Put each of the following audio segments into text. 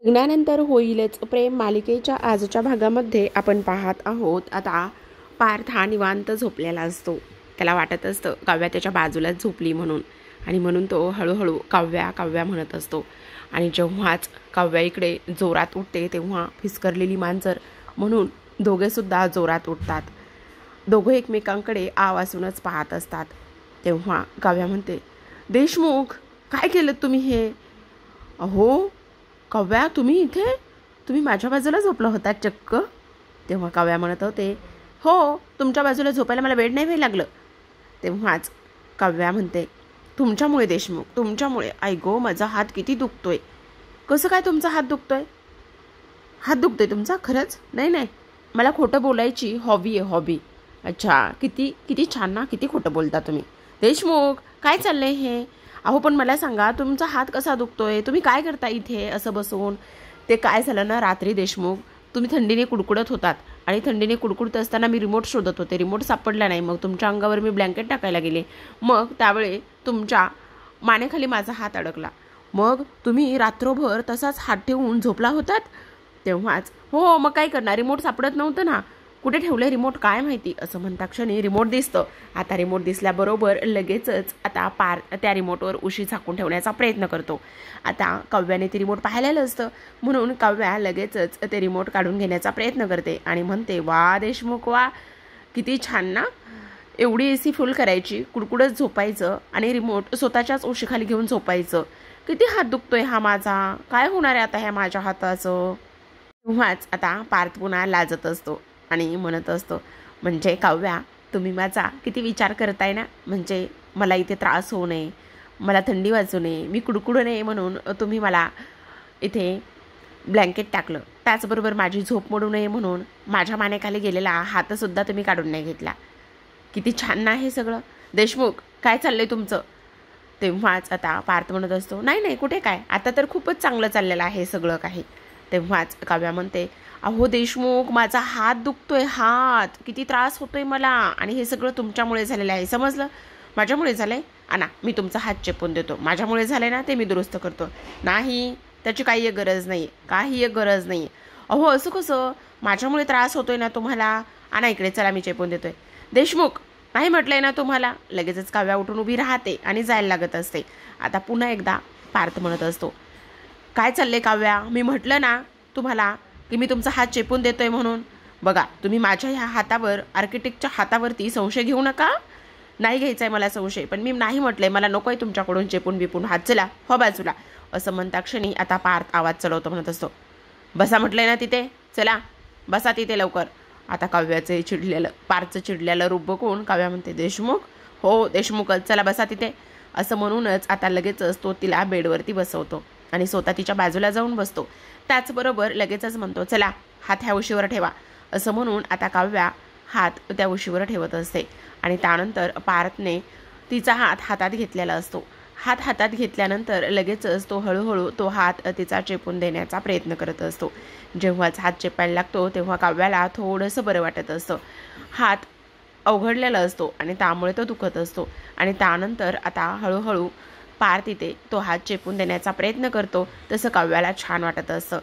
लग्नानंतर होईलच प्रेम मालिकेच्या आजच्या भागामध्ये आपण पाहत आहोत. आता पार्थ हा निवांत झोपलेला असतो. त्याला वाटत असतं काव्या त्याच्या बाजूलाच झोपली म्हणून, आणि म्हणून तो हळूहळू काव्या काव्या म्हणत असतो. आणि जेव्हाच काव्या इकडे जोरात उठते तेव्हा फिसकरलेली मांजर म्हणून दोघेसुद्धा जोरात उठतात. दोघे एकमेकांकडे आवाजूनच पाहत असतात. तेव्हा काव्या म्हणते, देशमुख काय केलं तुम्ही हे? अहो काव्या, तुम्ही इथे? तुम्ही माझ्या बाजूला झोपला होता चक्क? तेव्हा काव्या म्हणत होते, हो, तुमच्या बाजूला झोपायला मला वेळ नाही व्हायला लागलं. तेव्हाच काव्या म्हणते, तुमच्यामुळे देशमुख, तुमच्यामुळे. आई गो, माझा हात किती दुखतोय. कसं काय तुमचा हात दुखतोय? हात दुखतोय तुमचा खरंच? नाही नाही, मला खोटं बोलायची हॉबी आहे, हॉबी. अच्छा, किती किती छान ना, किती खोटं बोलता तुम्ही. देशमुख काय चाललंय हे? अहो पण मला सांगा, तुमचा हात कसा दुखतोय? तुम्ही काय करता इथे असं बसून? ते काय झालं ना, रात्री देशमुख तुम्ही थंडीने कुडकुडत होतात, आणि थंडीने कुडकुडत असताना मी रिमोट शोधत होते. रिमोट सापडला नाही. मग तुमच्या अंगावर मी ब्लँकेट टाकायला गेले. मग त्यावेळी तुमच्या मानेखाली माझा हात अडकला. मग तुम्ही रात्रभर तसाच हात ठेवून झोपला होतात. तेव्हाच हो, मग काय करणार, रिमोट सापडत नव्हतं ना. कुठे ठेवलं रिमोट काय माहिती, असं म्हणता क्षणी रिमोट दिसतं. आता रिमोट दिसल्याबरोबर लगेचच आता त्या रिमोटवर उशी झाकून ठेवण्याचा प्रयत्न करतो. आता काव्याने ते रिमोट पाहिलेलं असतं, म्हणून काव्या लगेचच ते रिमोट काढून घेण्याचा प्रयत्न करते आणि म्हणते, वा देशमुख वा, किती छान ना. एवढी AC फुल करायची, कुडकुडत झोपायचं आणि रिमोट स्वतःच्याच उशीखाली घेऊन झोपायचं. किती हात दुखतोय हा माझा, काय होणार आहे आता ह्या माझ्या हाताचं? तेव्हाच आता पार्थ पुन्हा लाजत असतो आणि म्हणत असतो, म्हणजे काव्या, तुम्ही माझा किती विचार करताय ना. म्हणजे मला इथे त्रास होऊ नये, मला थंडी वाजू नये, मी कुडकुडू नये म्हणून तुम्ही मला इथे ब्लँकेट टाकलं. त्याचबरोबर माझी झोप मोडू नये म्हणून माझ्या मानेखाली गेलेला हातसुद्धा तुम्ही काढून नाही घेतला. किती छान ना हे सगळं. देशमुख काय चाललंय तुमचं? तेव्हाच आता पार्थ म्हणत असतो, नाही नाही, कुठे काय, आता तर खूपच चांगलं चाललेलं आहे सगळं काही. तेव्हाच काव्या म्हणते, अहो देशमुख, माझा हात दुखतोय, हात किती त्रास होतोय मला, आणि हे सगळं तुमच्यामुळे झालेलं आहे, समजलं? माझ्यामुळे झालंय. आणा, मी तुमचा हात चेपून देतो. माझ्यामुळे झालंय ना, ते मी दुरुस्त करतो. नाही, त्याची काही एक गरज नाही, काही एक गरज नाही. अहो असं कसं, माझ्यामुळे त्रास होतोय ना तुम्हाला. आणा इकडे, चला मी चेपून देतोय. देशमुख नाही म्हटलंय ना तुम्हाला. लगेचच काव्या उठून उभी राहते आणि जायला लागत असते. आता पुन्हा एकदा पार्थ म्हणत असतो, काय चाललंय काव्या, मी म्हटलं ना तुम्हाला की मी तुमचा हात चेपून देतोय म्हणून. बघा, तुम्ही माझ्या ह्या हातावर, आर्किटेक्टच्या हातावरती संशय घेऊ नका. नाही घ्यायचा आहे मला संशय, पण मी नाही म्हटलंय, मला नको आहे तुमच्याकडून चेपून बिपून हात, चला हो बाजूला. असं म्हणता क्षणी आता पार्थ आवाज चढवतो, म्हणत असतो, बसा म्हटलंय ना तिथे, चला बसा तिथे लवकर. आता काव्याचे चिडलेलं, पार्थचं चिडलेलं रूप बघून काव्या म्हणते, देशमुख, हो देशमुखच, चला बसा तिथे. असं म्हणूनच आता लगेचच तो तिला बेडवरती बसवतो आणि स्वतः तिच्या बाजूला जाऊन बसतो. त्याचबरोबर लगेचच म्हणतो, चला हात ह्या उशीवर ठेवा. असं म्हणून आता काव्या हात त्या उशीवर ठेवत असते. आणि त्यानंतर पार्थने तिचा हात हातात घेतलेला असतो. हात हातात घेतल्यानंतर लगेचच तो हळूहळू तो हात तिचा चेपून देण्याचा प्रयत्न करत असतो. जेव्हाच हात चेपायला लागतो तेव्हा काव्याला थोडंसं बरं वाटत असतं. हात अवघडलेला असतो आणि त्यामुळे तो दुखत असतो. आणि त्यानंतर आता हळूहळू पार्थ इथे तो हात चेपून देण्याचा प्रयत्न करतो. तसं काव्याला छान वाटत असतं.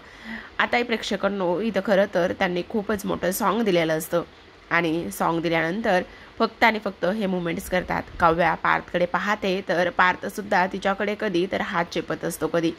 आता प्रेक्षकांनो, इथं खरं तर त्यांनी खूपच मोठं सॉन्ग दिलेलं असतं, आणि सॉन्ग दिल्यानंतर फक्त आणि फक्त हे मुमेंट्स करतात. काव्या पार्थकडे पाहते तर पार्थसुद्धा तिच्याकडे कधी तर हात चेपत असतो. कधी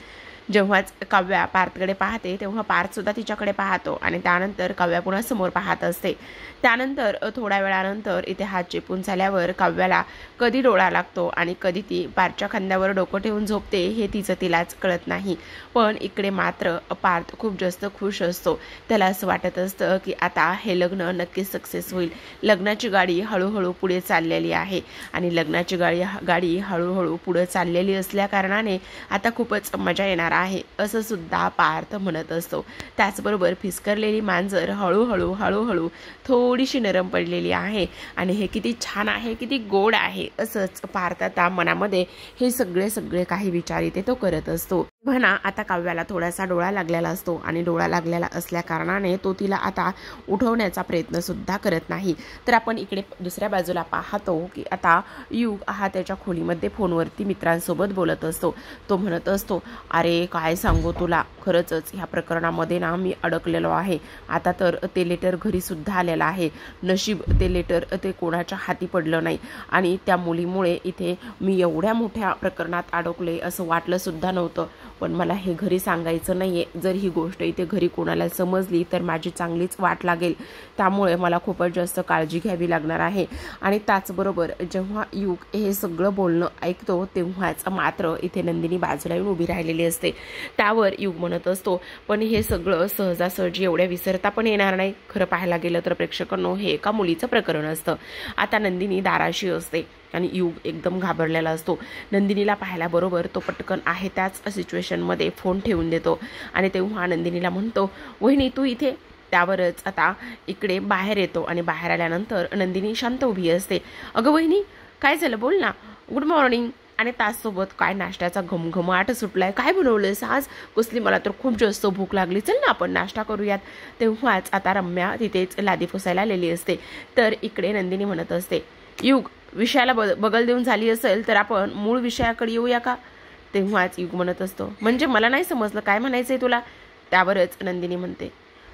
जेव्हाच काव्या पार्थकडे पाहते तेव्हा पार्थसुद्धा तिच्याकडे पाहतो, आणि त्यानंतर काव्या पुन्हा समोर पाहत असते. त्यानंतर थोड्या वेळानंतर इथे हात चेपून झाल्यावर काव्याला कधी डोळा लागतो आणि कधी ती पार्थच्या खांद्यावर डोकं ठेवून झोपते हे तिलाच कळत नाही. पण इकडे मात्र पार्थ खूप जास्त खुश असतो. त्याला असं वाटत असतं की आता हे लग्न नक्कीच सक्सेस होईल. लग्नाची गाडी हळूहळू पुढे चाललेली आहे, आणि लग्नाची गाडी हळूहळू पुढे चाललेली असल्याकारणाने आता खूपच मजा येणार आहे, असं सुद्धा पार्थ म्हणत असतो. त्याचबरोबर फिसकरलेली मांजर हळूहळू हळूहळू थोडीशी नरम पडलेली आहे, आणि हे किती छान आहे, किती गोड आहे, असंच पार्थ आता मनामध्ये हे सगळे काही विचार इथे तो करत असतो. तेव्हा ना आता काव्याला थोडासा डोळा लागलेला असतो आणि डोळा लागलेला असल्या कारणाने तो तिला आता उठवण्याचा प्रयत्न सुद्धा करत नाही. तर आपण इकडे दुसऱ्या बाजूला पाहतो की आता युग हा त्याच्या खोलीमध्ये फोनवरती मित्रांसोबत बोलत असतो. तो म्हणत असतो, अरे काय सांगू तुला, खरंच ह्या प्रकरणामध्ये ना मी अडकलेलो आहे. आता तर ते लेटर घरी सुद्धा आलेलं आहे. नशीब ते लेटर ते कोणाच्या हाती पडलं नाही आणि त्या मुलीमुळे इथे मी एवढ्या मोठ्या प्रकरणात अडकले असं वाटलं सुद्धा नव्हतं. पण मला हे घरी सांगायचं नाहीये. जर ही गोष्ट इथे घरी कोणाला समजली तर माझी चांगलीच वाट लागेल. त्यामुळे मला खूपच जास्त काळजी घ्यावी लागणार आहे. आणि त्याचबरोबर जेव्हा युग हे सगळं बोलणं ऐकतो तेव्हाच मात्र इथे नंदिनी बाजूला येऊन उभी राहिलेली असते. त्यावर युग म्हणत असतो, पण हे सगळं सहजासहजी एवढ्या विसरता पण येणार नाही. खरं पाहायला गेलं तर प्रेक्षकांनो हे एका मुलीचं प्रकरण असतं. आता नंदिनी दाराशी असते आणि युग एकदम घाबरलेला असतो. नंदिनीला पाहिल्याबरोबर तो पटकन आहे त्याच सिच्युएशनमध्ये फोन ठेवून देतो आणि तेव्हा नंदिनीला म्हणतो, वहिनी तू इथे. त्यावरच आता इकडे बाहेर येतो आणि बाहेर आल्यानंतर नंदिनी शांत उभी असते. अगं वहिनी काय झालं, बोल ना. Good morning. आणि त्याचसोबत काय नाश्त्याचा घमघमाट सुटलाय, काय बनवलंयस आज. कसली मला तर खूप जास्त भूक लागली, चल ना आपण नाश्ता करूयात. तेव्हाच आता रम्या तिथेच लादी पुसायला आलेली असते. तर इकडे नंदिनी म्हणत असते, युग विषयाला बगल देऊन झाली असेल तर आपण मूळ विषयाकडे येऊया का. तेव्हाच युग म्हणत असतो, म्हणजे मला नाही समजलं काय म्हणायचंय तुला. त्यावरच नंदिनी म्हणते,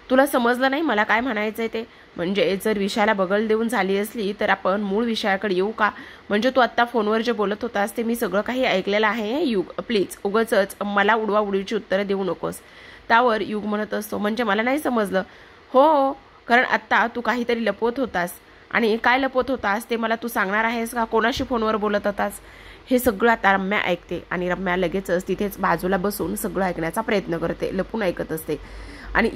तुला समजलं नाही मला काय म्हणायचंय ते. म्हणजे जर विषयाला बगल देऊन झाली असली तर आपण मूळ विषयाकडे येऊ का. म्हणजे तू आत्ता फोनवर जे बोलत होतास ते मी सगळं काही ऐकलेलं आहे. युग प्लीज उगाचच मला उडवाउडवीची उत्तरं देऊ नकोस. त्यावर युग म्हणत असतो, म्हणजे मला नाही समजलं. हो, कारण आत्ता तू काहीतरी लपवत होतास आणि काय लपवत होतास ते मला तू सांगणार आहेस का. कोणाशी फोनवर बोलत होतास. हे सगळं आता रम्या ऐकते आणि रम्या लगेचच तिथेच बाजूला बसून सगळं ऐकण्याचा प्रयत्न करते, लपून ऐकत असते. आणि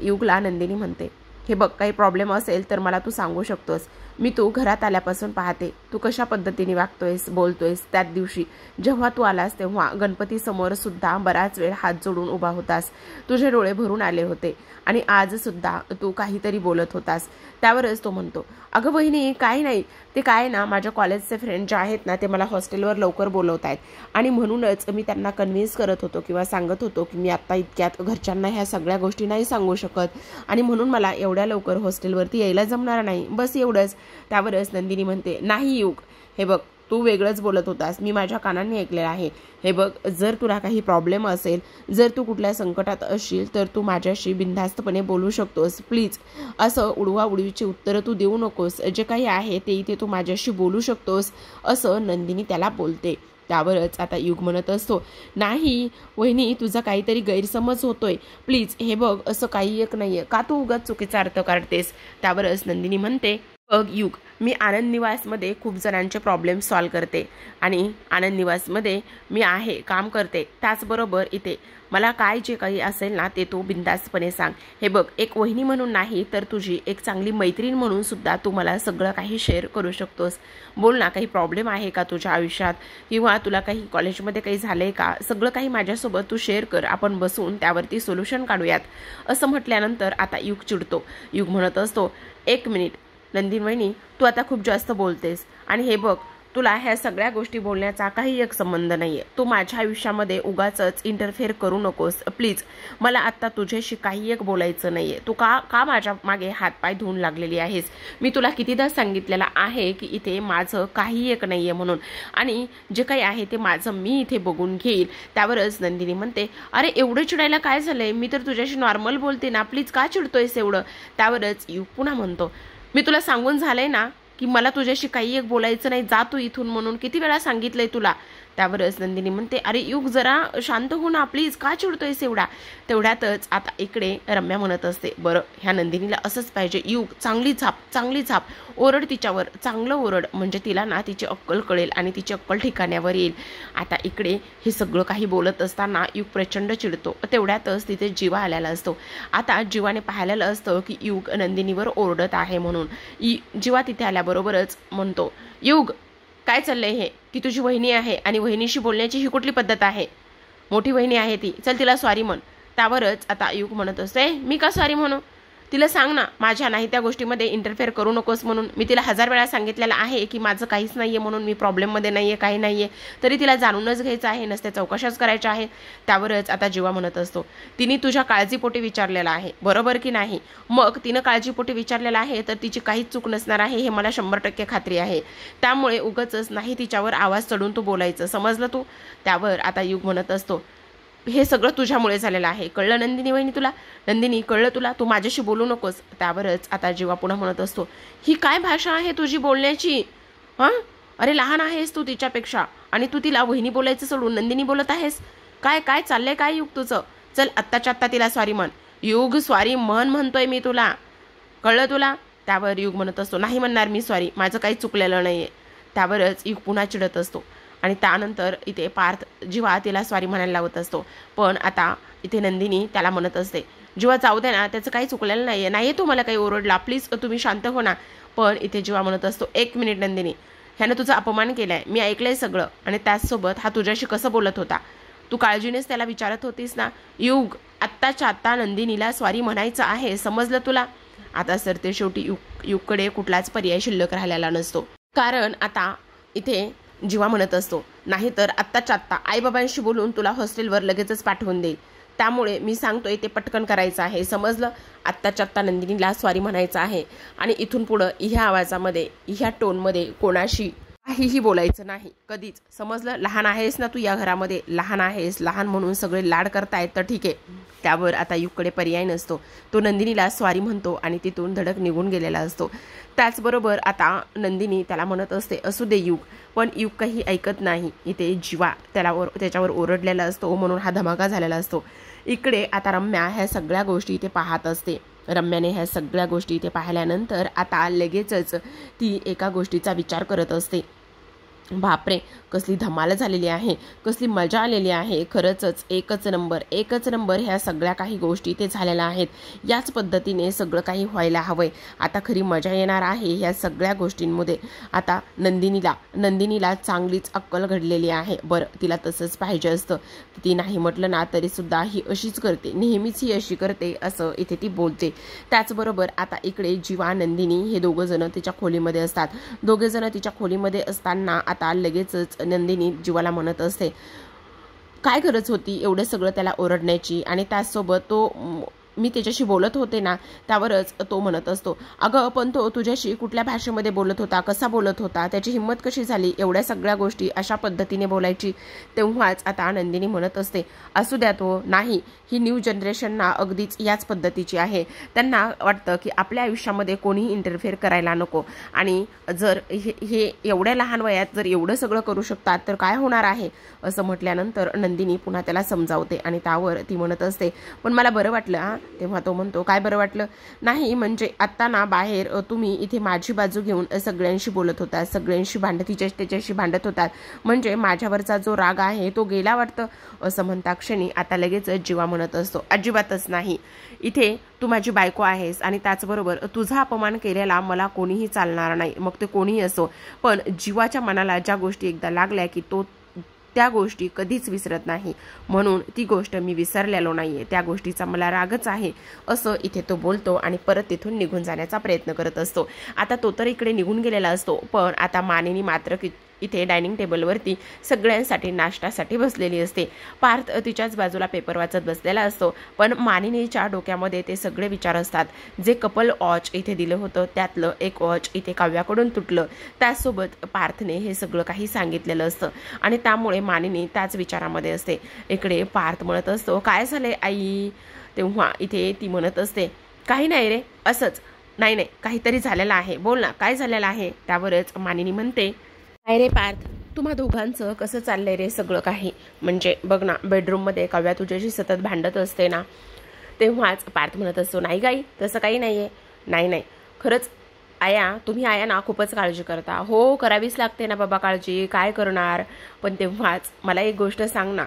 युगला नंदिनी म्हणते, हे बघ काही प्रॉब्लेम असेल तर मला तू सांगू शकतोस. मी तू घरात आल्यापासून पाहते तू कशा पद्धतीने वागतोयस बोलतोयस. त्याच दिवशी जेव्हा तू आलास तेव्हा गणपती समोर सुद्धा बराच वेळ हात जोडून उभा होतास. तुझे डोळे भरून आले होते आणि आज सुद्धा तू काहीतरी बोलत होतास. त्यावरच तो म्हणतो, अगं बहिणी काही नाही, ते काय ना माझ्या कॉलेजचे फ्रेंड जे आहेत ना ते मला हॉस्टेलवर लवकर बोलवत आहेत आणि म्हणूनच मी त्यांना कन्व्हिन्स करत होतो किंवा सांगत होतो की मी आत्ता इतक्यात घरच्यांना ह्या सगळ्या गोष्टी नाही सांगू शकत आणि म्हणून मला एवढ्या लवकर हॉस्टेलवरती यायला जमणार नाही, बस एवढंच. त्यावरच नंदिनी म्हणते, नाही युग, हे बघ तू वेगळंच बोलत होतास, मी माझ्या कानांनी ऐकलेलं आहे. हे बघ जर तुला काही प्रॉब्लेम असेल, जर तू कुठल्या संकटात असशील तर तू माझ्याशी बिनधास्तपणे बोलू शकतोस. प्लीज असं उडवाउडवीची उत्तरं तू देऊ नकोस. जे काही आहे ते इथे तू माझ्याशी बोलू शकतोस असं नंदिनी त्याला बोलते. त्यावरच आता युग म्हणत असतो, नाही वहिनी तुझा काहीतरी गैरसमज होतोय. प्लीज हे बघ असं काही एक नाहीये, का तू उगाच चुकीचा अर्थ काढतेस. त्यावरच नंदिनी म्हणते, बघ युग, मी आनंद निवासमध्ये खूप जणांचे प्रॉब्लेम सॉल्व करते आणि आनंद निवासमध्ये मी आहे काम करते. त्याचबरोबर इथे मला काय जे काही असेल ना ते तू बिनधास्तपणे सांग. हे बघ एक वहिनी म्हणून नाही तर तुझी एक चांगली मैत्रीण म्हणून सुद्धा तू मला सगळं काही शेअर करू शकतोस. बोल ना, काही प्रॉब्लेम आहे का तुझ्या आयुष्यात किंवा तुला काही कॉलेजमध्ये काही झालंय का, सगळं काही माझ्यासोबत तू शेअर कर, आपण बसून त्यावरती सोल्युशन काढूयात. असं म्हटल्यानंतर आता युग चिडतो. युग म्हणत असतो, एक मिनिट नंदिनी वहिनी, तू आता खूप जास्त बोलतेस आणि हे बघ तुला ह्या सगळ्या गोष्टी बोलण्याचा काही एक संबंध नाहीये. तू माझ्या आयुष्यामध्ये उगाचच इंटरफेअर करू नकोस प्लीज. मला आत्ता तुझ्याशी काही एक बोलायचं नाहीये. तू का माझ्या मागे हातपाय धुवून लागलेली आहेस. मी तुला कितीदा सांगितलेलं आहे की इथे माझं काही एक नाहीये म्हणून आणि जे काही आहे ते माझं मी इथे बघून घेईल. त्यावरच नंदिनी म्हणते, अरे एवढं चिडायला काय झालंय, मी तर तुझ्याशी नॉर्मल बोलते ना, प्लीज का चिडतोयस एवढं. त्यावरच युग पुन्हा म्हणतो, मी तुला सांगून झालंय ना की मला तुझ्याशी काही एक बोलायचं नाही, जा तू इथून म्हणून किती वेळा सांगितलंय तुला. त्यावरच नंदिनी म्हणते, अरे युग जरा शांत हो ना प्लीज, का चिडतोयस एवढा. तेवढ्यातच आता इकडे रम्या म्हणत असते, बरं ह्या नंदिनीला असंच पाहिजे. युग चांगली झाप ओरड तिच्यावर, चांगलं ओरड, म्हणजे तिला ना तिची अक्कल कळेल आणि तिची अक्कल ठिकाण्यावर येईल. आता इकडे हे सगळं काही बोलत असताना युग प्रचंड चिडतो. तेवढ्यातच तिथे जीवा आलेला असतो. आता जीवाने पाहिलेलं असतं की युग नंदिनीवर ओरडत आहे म्हणून. जीवा तिथे आल्याबरोबरच म्हणतो, युग काय चाललंय हे, की तुझी वहिनी आहे आणि वहिनीशी बोलण्याची ही कुठली पद्धत आहे. मोठी वहिनी आहे ती, चल तिला सॉरी म्हण. त्यावरच आता युग म्हणत असते, मी का सॉरी म्हणू, तिला सांग ना, माझ्या नाही त्या गोष्टीमध्ये इंटरफेअर करू नकोस म्हणून. मी तिला 1000 वेळा सांगितलेलं आहे की माझं काहीच नाहीये म्हणून, मी प्रॉब्लेममध्ये नाहीये, काही नाहीये, तरी तिला जाणूनच घ्यायचं आहे, नसत्या चौकशाच करायच्या आहे. त्यावरच आता जीवा म्हणत असतो, तिने तुझ्या काळजीपोटी विचारलेलं आहे, बरोबर की नाही? मग तिनं काळजीपोटी विचारलेलं आहे तर तिची काहीच चूक नसणार आहे, हे मला 100% खात्री आहे. त्यामुळे उगाचच नाही तिच्यावर आवाज चढून तू बोलायचं, समजलं तू? त्यावर आता युग म्हणत असतो, हे सगळं तुझ्यामुळे झालेलं आहे, कळलं नंदिनी वहिनी तुला? नंदिनी, कळलं तुला? तू माझ्याशी बोलू नकोस. त्यावरच आता जीवा पुन्हा म्हणत असतो, ही काय भाषा आहे तुझी बोलण्याची? हां, अरे लहान आहेस तू तिच्यापेक्षा आणि तू तिला वहिनी बोलायचं सोडून नंदिनी बोलत आहेस? काय काय चाललंय काय युग तुझं? चल आत्ताच्या आत्ता तिला सॉरी म्हण. युग, सॉरी म्हण म्हणतोय मी तुला, कळलं तुला? त्यावर युग म्हणत असतो, नाही म्हणणार मी सॉरी, माझं काही चुकलेलं नाहीये. त्यावरच युग पुन्हा चिडत असतो आणि त्यानंतर इथे पार्थ जीवा तिला सॉरी म्हणायला लावत असतो. पण आता इथे नंदिनी त्याला म्हणत असते, जीवा जाऊ दे ना, त्याचं काही चुकलेलं नाहीये, नाही तो मला काही ओरडला, प्लीज तुम्ही शांत हो ना. पण इथे जीवा म्हणत असतो, 1 मिनिट नंदिनी, ह्यानं तुझा अपमान केलाय, मी ऐकलंय सगळं, आणि त्याचसोबत हा तुझ्याशी कसं बोलत होता, तू काळजीनेच त्याला विचारत होतीस ना. युग, आत्ताच्या आत्ता नंदिनीला सॉरी म्हणायचं आहे, समजलं तुला? आता सर ते शेवटी युगकडे कुठलाच पर्याय शिल्लक राहिलेला नसतो, कारण आता इथे जीवा म्हणत असतो, नाहीतर आत्ताच्या आत्ता आईबाबांशी बोलून तुला हॉस्टेलवर लगेचच पाठवून देईल, त्यामुळे मी सांगतोय ते पटकन करायचं आहे, समजलं? आत्ताच्या आत्ता नंदिनीला सॉरी म्हणायचं आहे आणि इथून पुढं ह्या आवाजामध्ये, ह्या टोनमध्ये कोणाशी काहीही बोलायचं नाही कधीच, समजलं? लहान आहेस ना तू या घरामध्ये, लहान आहेस, लहान म्हणून सगळे लाड करतायत तर ठीक आहे. त्यावर आता युगकडे पर्याय नसतो, तो नंदिनीला सॉरी म्हणतो आणि तिथून धडक निघून गेलेला असतो. त्याचबरोबर आता नंदिनी त्याला म्हणत असते, असू दे युग, पण युग काही ऐकत नाही. इथे जीवा त्याच्यावर ओरडलेला असतो म्हणून हा धमाका झालेला असतो. इकडे आता रम्या ह्या सगळ्या गोष्टी इथे पाहत असते. रम्याने ह्या सगळ्या गोष्टी इथे पाहिल्यानंतर आता लगेचच ती एका गोष्टीचा विचार करत असते, बापरे कसली धमाल झालेली आहे, कसली मजा आलेली आहे, खरंच एकच नंबर ह्या सगळ्या काही गोष्टी ते झालेल्या आहेत. याच पद्धतीने सगळं काही व्हायला हवंय. आता खरी मजा येणार आहे ह्या सगळ्या गोष्टींमध्ये. आता नंदिनीला चांगलीच अक्कल घडलेली आहे. बरं, तिला तसंच पाहिजे असतं, ती नाही म्हटलं ना तरी सुद्धा ही अशीच करते, नेहमीच ही अशी करते असं इथे ती बोलते. त्याचबरोबर आता इकडे जीवा नंदिनी हे दोघं जण तिच्या खोलीमध्ये असतात. दोघे जण तिच्या खोलीमध्ये असताना आता लगेचच नंदिनी जीवाला म्हणत असते, काय गरज होती एवढं सगळं त्याला ओरडण्याची, आणि त्याचसोबत मी त्याच्याशी बोलत होते ना. त्यावरच तो म्हणत असतो, अगं पण तो तुझ्याशी कुठल्या भाषेमध्ये बोलत होता, कसा बोलत होता, त्याची हिंमत कशी झाली एवढ्या सगळ्या गोष्टी अशा पद्धतीने बोलायची? तेव्हाच आता नंदिनी म्हणत असते, असू द्या तो, नाही ही न्यू जनरेशन ना अगदीच याच पद्धतीची आहे. त्यांना वाटतं की आपल्या आयुष्यामध्ये कोणीही इंटरफेअर करायला नको, आणि जर हे एवढ्या लहान वयात जर एवढं सगळं करू शकतात तर काय होणार आहे असं म्हटल्यानंतर नंदिनी पुन्हा त्याला समजावते. आणि त्यावर ती म्हणत असते, पण मला बरं वाटलं. तेव्हा तो म्हणतो, काय बरं वाटलं? नाही म्हणजे आत्ता ना बाहेर तुम्ही इथे माझी बाजू घेऊन सगळ्यांशी बोलत होता, सगळ्यांशी त्याच्याशी भांडत होतात, म्हणजे माझ्यावरचा जो राग आहे तो गेला वाटतं असं म्हणता क्षणी आता लगेच जीवा म्हणत असतो, अजिबातच नाही, इथे तू माझी बायको आहेस आणि त्याचबरोबर तुझा अपमान केलेला मला कोणीही चालणार नाही, मग ते कोणीही असो. पण जीवाच्या मनाला ज्या गोष्टी एकदा लागल्या की तो त्या गोष्टी कधीच विसरत नाही, म्हणून ती गोष्ट मी विसरलेलो नाहीये, त्या गोष्टीचा मला रागच आहे असं इथे तो बोलतो आणि परत तिथून निघून जाण्याचा प्रयत्न करत असतो. आता तो तर इकडे निघून गेलेला असतो, पण आता मानिनी मात्र इथे डायनिंग टेबलवरती सगळ्यांसाठी नाश्त्यासाठी बसलेली असते. पार्थ तिच्याच बाजूला पेपर वाचत बसलेला असतो, पण मानिनीच्या डोक्यामध्ये ते सगळे विचार असतात. जे कपल वॉच इथे दिलं होतं त्यातलं एक वॉच इथे काव्याकडून तुटलं, त्यासोबत पार्थने हे सगळं काही सांगितलेलं असतं आणि त्यामुळे मानिनी त्याच विचारामध्ये असते. इकडे पार्थ म्हणत असतो, काय झाले आई? तेव्हा इथे ती म्हणत असते, काही नाही रे, असंच. नाही काहीतरी झालेलं आहे, बोल ना काय झालेलं आहे? त्यावरच मानिनी म्हणते, काय रे पार्थ, तुम्हा दोघांचं कसं चाललंय रे सगळं काही? म्हणजे बघ ना, बेडरूममध्ये काव्या तुझ्याशी सतत भांडत असते ना. तेव्हाच पार्थ म्हणत असतो, नाही गाई तसं काही नाहीये. नाही खरंच आया, तुम्ही आया ना खूपच काळजी करता. हो करावीच लागते ना बाबा काळजी, काय करणार. पण तेव्हाच मला एक गोष्ट सांग ना,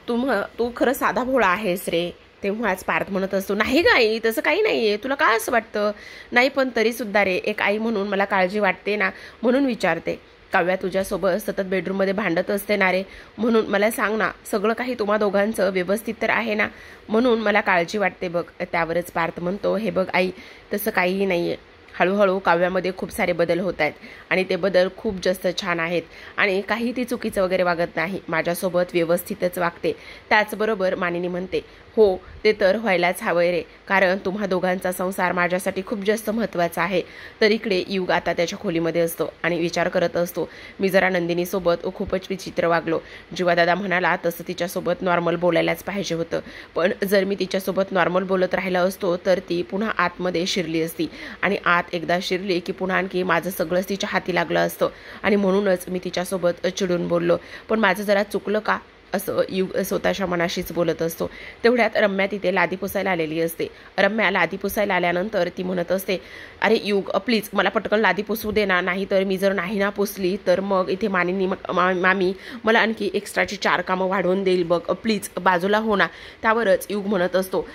तू खरं साधा भोळा आहेस रे. तेव्हाच पार्थ म्हणत असतो, नाही गाई तसं काही नाहीये, तुला काय असं वाटतं? नाही पण तरी सुद्धा रे, एक आई म्हणून मला काळजी वाटते ना, म्हणून विचारते. काव्या तुझ्यासोबत सतत बेडरूममध्ये भांडत असते ना रे, म्हणून मला सांग ना, सगळं काही तुम्हा दोघांचं व्यवस्थित तर आहे ना, म्हणून मला काळजी वाटते बघ. त्यावरच पार्थ म्हणतो, हे बघ आई, तसं काहीही नाही आहे. हळूहळू काव्यामध्ये खूप सारे बदल होत आहेत आणि ते बदल खूप जास्त छान आहेत आणि काही ती चुकीचं वगैरे वागत नाही, माझ्यासोबत व्यवस्थितच वागते. त्याचबरोबर मानिनी म्हणते, हो ते तर व्हायलाच हवंय रे, कारण तुम्हा दोघांचा संसार माझ्यासाठी खूप जास्त महत्त्वाचा आहे. तर इकडे युग आता त्याच्या खोलीमध्ये असतो आणि विचार करत असतो, मी जरा नंदिनीसोबत खूपच विचित्र वागलो. जीवादादा म्हणाला तसं तिच्यासोबत नॉर्मल बोलायलाच पाहिजे होतं, पण जर मी तिच्यासोबत नॉर्मल बोलत राहिला असतो तर ती पुन्हा आतमध्ये शिरली असती आणि आत एकदा शिरली की पुन्हा आणखी माझं सगळंच तिच्या हाती लागलं असतं आणि म्हणूनच मी तिच्यासोबत चिडून बोललो. पण माझं जरा चुकलं का, असं युग स्वतःच्या मनाशीच बोलत असतो. तेवढ्यात रम्या तिथे लादी पुसायला आलेली असते. रम्या लादी पुसायला आल्यानंतर ती म्हणत असते, अरे युग प्लीज मला पटकन लादी पुसू दे ना, नाही तर मी जर नाही ना पुसली तर मग इथे मानिनी मामी मला आणखी एक्स्ट्राची 4 कामं वाढवून देईल बघ, प्लीज बाजूला हो ना. त्यावरच युग म्हणत असतो,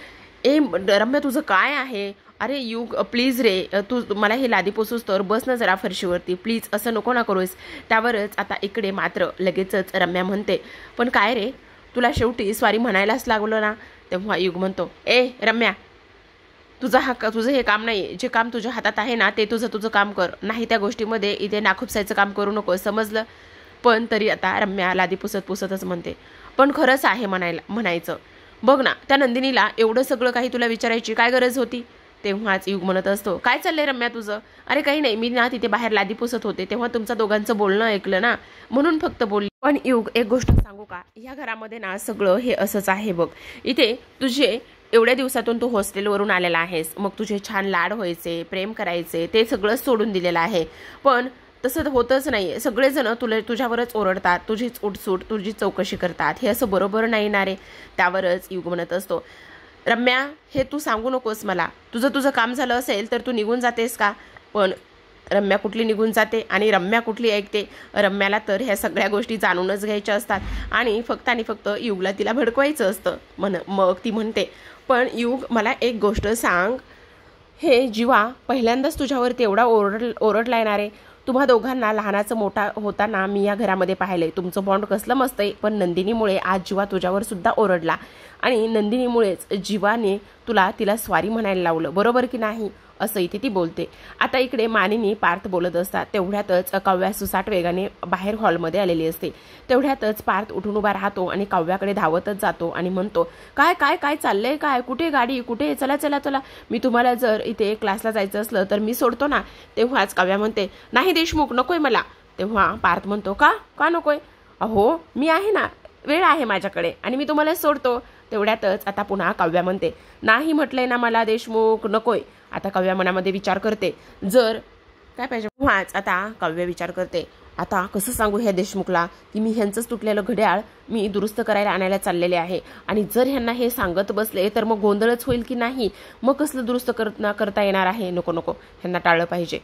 ए रम्या तुझं काय आहे, अरे युग प्लीज रे, तू मला हे लादी पोसूस तर बस ना जरा फरशीवरती, प्लीज असं नको ना करूस. त्यावरच आता इकडे मात्र लगेचच रम्या म्हणते, पण काय रे, तुला शेवटी स्वारी म्हणायलाच लागलं ना. तेव्हा युग म्हणतो, ए रम्या, तुझं हे काम नाही, जे काम तुझ्या हातात आहे ना ते तुझं काम कर, नाही त्या गोष्टीमध्ये इथे नाखुपसायचं काम करू नको, समजलं. पण तरी आता रम्या लादी पुसतच म्हणते, पण खरंच आहे म्हणायचं बघ ना, त्या नंदिनीला एवढं सगळं काही तुला विचारायची काय गरज होती. तेव्हाच युग म्हणत असतो, काय चाललंय रम्या तुझं, अरे काही नाही, मी ना तिथे बाहेर लादी पुसत होते तेव्हा तुमचं दोघांचं बोलणं ऐकलं ना, म्हणून फक्त बोलली. पण युग एक गोष्ट सांगू का, ह्या घरामध्ये ना सगळं हे असंच आहे बघ. इथे तुझे एवढ्या दिवसातून तू हॉस्टेलवरून आलेला आहेस, मग तुझे छान लाड व्हायचे, प्रेम करायचे, ते सगळं सोडून दिलेलं आहे. पण तसं होतच नाही, सगळेजण तुझ्यावरच ओरडतात, तुझीच उठसूट, तुझी चौकशी करतात, हे असं बरोबर नाही ना रे. त्यावरच युग म्हणत असतो, रम्या हे तू सांगू नकोस मला, तुझं काम झालं असेल तर तू निघून जातेस का. पण रम्या कुठली निघून जाते आणि रम्या कुठली ऐकते, रम्याला तर ह्या सगळ्या गोष्टी जाणूनच घ्यायच्या असतात आणि फक्त युगला तिला भडकवायचं असतं. मग ती म्हणते, पण युग मला एक गोष्ट सांग, हे जीवा पहिल्यांदाच तुझ्यावरती एवढा ओरडला येणार आहे. तुम्हा दोघांना लहानाचं मोठा होताना मी या घरामध्ये पाहिलंय, तुमचं बॉन्ड कसलं मस्त आहे, पण नंदिनीमुळे आज जीवा तुझ्यावर सुद्धा ओरडला आणि नंदिनीमुळेच जीवाने तिला स्वारी म्हणायला लावलं, बरोबर की नाही, असं इथे ती बोलते. आता इकडे मानिनी पार्थ बोलत असतात. तेवढ्यातच काव्या सुसाट वेगाने बाहेर हॉलमध्ये आलेली असते. तेवढ्यातच पार्थ उठून उभा राहतो आणि काव्याकडे धावतच जातो आणि म्हणतो, काय काय काय चाललंय, काय कुठे गाडी, कुठे, चला चला चला, मी तुम्हाला जर इथे क्लासला जायचं असलं तर मी सोडतो ना. तेव्हाच काव्या म्हणते, नाही देशमुख नकोय मला. तेव्हा पार्थ म्हणतो, का नकोय, अहो मी आहे ना, वेळ आहे माझ्याकडे आणि मी तुम्हाला सोडतो. तेवढ्यातच आता पुन्हा काव्या म्हणते, नाही म्हटलंय ना मला देशमुख, नकोय. आता काव्या मनामध्ये विचार करते, जर काय पाहिजे. तेव्हाच आता काव्य विचार करते, आता कसं सांगू ह्या देशमुखला की मी ह्यांचंच तुटलेलं घड्याळ मी दुरुस्त करायला आणायला चाललेले आहे आणि जर ह्यांना हे सांगत बसले तर मग गोंधळच होईल की नाही, मग कसलं दुरुस्त करता येणार आहे. नको ह्यांना टाळलं पाहिजे.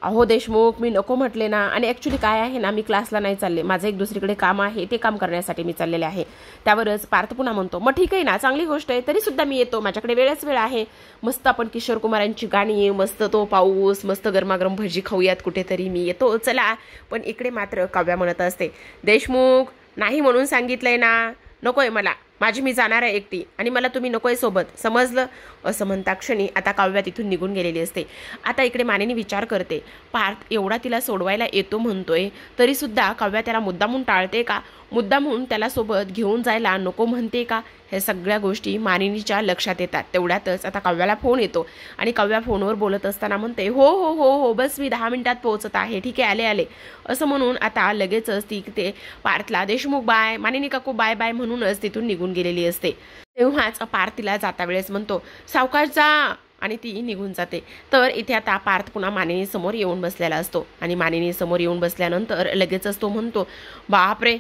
अहो देशमुख मी नको म्हटले ना, आणि ॲक्च्युली काय आहे ना, मी क्लासला नाही चालले, माझं एक दुसरीकडे काम आहे, ते काम करण्यासाठी मी चाललेले आहे. त्यावरच पार्थ पुन्हा म्हणतो, मग ठीक आहे ना, चांगली गोष्ट आहे, तरी सुद्धा मी येतो, माझ्याकडे वेळ आहे. मस्त आपण किशोर कुमारांची गाणी, मस्त तो पाऊस, मस्त गरमागरम भजी खाऊयात कुठेतरी, मी येतो चला. पण इकडे मात्र काव्या म्हणत असते, देशमुख नाही म्हणून सांगितलंय ना, नकोय मला, माझी मी जाणार आहे एकटी आणि मला तुम्ही नकोय सोबत, समजलं. असं म्हणता क्षणी आता काव्या तिथून निघून गेलेली असते. आता इकडे मानिनी विचार करते, पार्थ एवढा तिला सोडवायला येतो म्हणतोय तरी सुद्धा काव्या त्याला मुद्दामून टाळते का, मुद्दामून त्याला सोबत घेऊन जायला नको म्हणते का, हे सगळ्या गोष्टी मानिनीच्या लक्षात येतात. तेवढ्यातच आता काव्याला फोन येतो आणि काव्या फोनवर बोलत असताना म्हणते, हो हो हो हो बस मी 10 मिनिटात पोहोचत आहे, ठीक आहे आले. असं म्हणून आता लगेचच ती ते पार्थला देशमुख बाय, मानिनी काकू बाय बाय म्हणूनच तिथून निघून गेलेली असते. तेव्हाच पार्थ तिला जाता वेळेस म्हणतो, सावकाश जा, आणि ती निघून जाते. तर इथे आता पार्थ पुन्हा मानिनी समोर येऊन बसलेला असतो आणि मानिनी समोर येऊन बसल्यानंतर लगेचच तो म्हणतो, बापरे,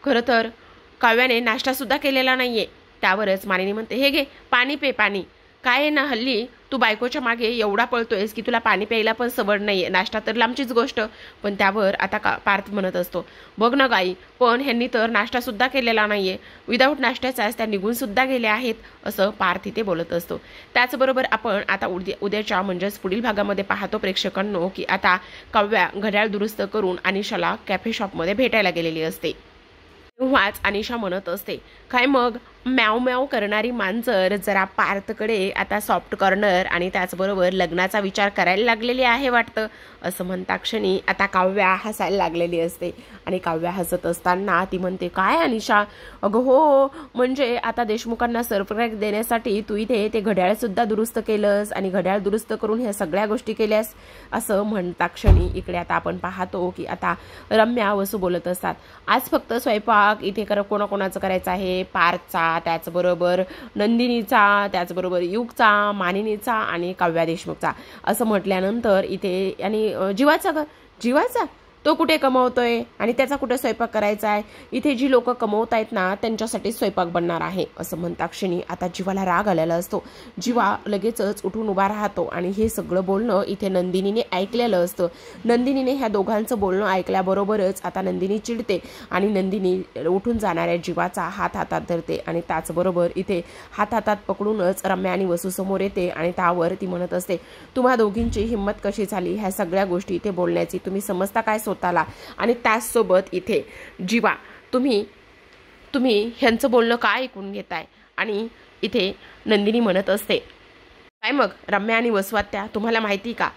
खरं तर काव्याने नाश्ता सुद्धा केलेला नाहीये. त्यावरच मानिनी म्हणते, हे घे पाणी पे पाणी. काय आहे ना, हल्ली तू बायकोच्या मागे एवढा पळतोयस की तुला पाणी प्यायला पण सवड नाहीये, नाश्ता तर लांबचीच गोष्ट. पण त्यावर आता पार्थ म्हणत असतो, बघ ना गाई, पण ह्यांनी तर नाश्ता सुद्धा केलेला नाहीये, विदाऊट नाश्त्याचाच त्या निघून सुद्धा गेल्या आहेत, असं पार्थ इथे बोलत असतो. त्याचबरोबर आपण आता उद्याच्या म्हणजेच पुढील भागामध्ये पाहतो प्रेक्षकांनो की आता काव्या घड्याळ दुरुस्त करून अनिशाला कॅफे शॉपमध्ये भेटायला गेलेली असते. तेव्हाच अनिशा म्हणत असते, काय मग म्याव म्याव करणारी मांजर जरा पार्थकडे आता सॉफ्ट कॉर्नर आणि त्याचबरोबर लग्नाचा विचार करायला लागलेली आहे वाटतं, असं म्हणता क्षणी आता काव्या हसायला लागलेली असते. आणि काव्या हसत असताना ती म्हणते, काय अनिशा, अगं हो, म्हणजे आता देशमुखांना सरप्राईज देण्यासाठी तू इथे ते घड्याळ सुद्धा दुरुस्त केलंस आणि घड्याळ दुरुस्त करून ह्या सगळ्या गोष्टी केल्यास, असं म्हणता क्षणी इकडे आता आपण पाहतो की आता रम्या वसू बोलत असतात. आज फक्त स्वयंपाक इथे कोणाकोणाचं करायचं आहे, पार्थचा, त्याचबरोबर नंदिनीचा, त्याचबरोबर युगचा, मानिनीचा आणि काव्या देशमुखचा, असं म्हटल्यानंतर इथे आणि जीवाचा तो कुठे कमवतोय आणि त्याचा कुठे स्वयंपाक करायचा आहे, इथे जी लोक कमवत आहेत ना त्यांच्यासाठी स्वयंपाक बनणार आहे, असं म्हणता क्षणी आता जीवाला राग आलेला असतो. जीवा लगेचच उठून उभा राहतो आणि हे सगळं बोलणं इथे नंदिनीने ऐकलेलं असतं. नंदिनीने ह्या दोघांचं बोलणं ऐकल्याबरोबरच आता नंदिनी चिडते आणि नंदिनी उठून जाणाऱ्या जीवाचा हात हातात धरते आणि त्याचबरोबर इथे हात हातात पकडूनच रम्या आणि वसू समोर येते आणि त्यावर ती म्हणत असते, तुम्हा दोघींची हिंमत कशी झाली ह्या सगळ्या गोष्टी इथे बोलण्याची, तुम्ही समजता काय स्वतःला. आणि त्याचसोबत इथे जीवा, तुम्ही ह्यांचं बोलणं काय ऐकून घेताय. आणि इथे नंदिनी म्हणत असते, काय मग रम्या आणि वसवात्या, तुम्हाला माहिती का,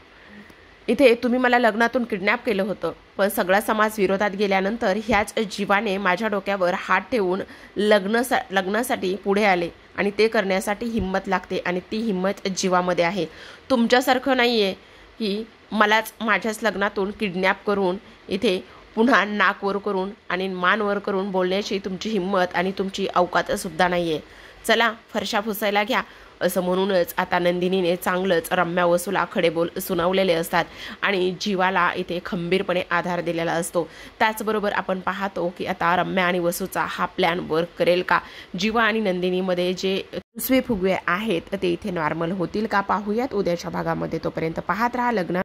इथे तुम्ही मला लग्नातून किडनॅप केलं होतं, पण सगळा समाज विरोधात गेल्यानंतर ह्याच जीवाने माझ्या डोक्यावर हात ठेवून लग्नासाठी पुढे आले आणि ते करण्यासाठी हिंमत लागते आणि ती हिंमत जीवामध्ये आहे. तुमच्यासारखं नाही आहे की मलाच माझ्याच लग्नातून किडनॅप करून इथे पुन्हा नाक वर करून आणि मान वर करून बोलण्याची तुमची हिंमत आणि तुमची अवकात सुद्धा नाही आहे. चला फरशा पुसायला घ्या, असं म्हणूनच आता नंदिनीने चांगलंच रम्या वसूला खडे बोल सुनावलेले असतात आणि जीवाला इथे खंबीरपणे आधार दिलेला असतो. त्याचबरोबर आपण पाहतो की आता रम्या आणि वसूचा हा प्लॅन वर्क करेल का, जीवा आणि नंदिनीमध्ये जे फुगवे आहेत ते इथे नॉर्मल होतील का, पाहूयात उद्याच्या भागामध्ये. तोपर्यंत पाहत राहा लग्न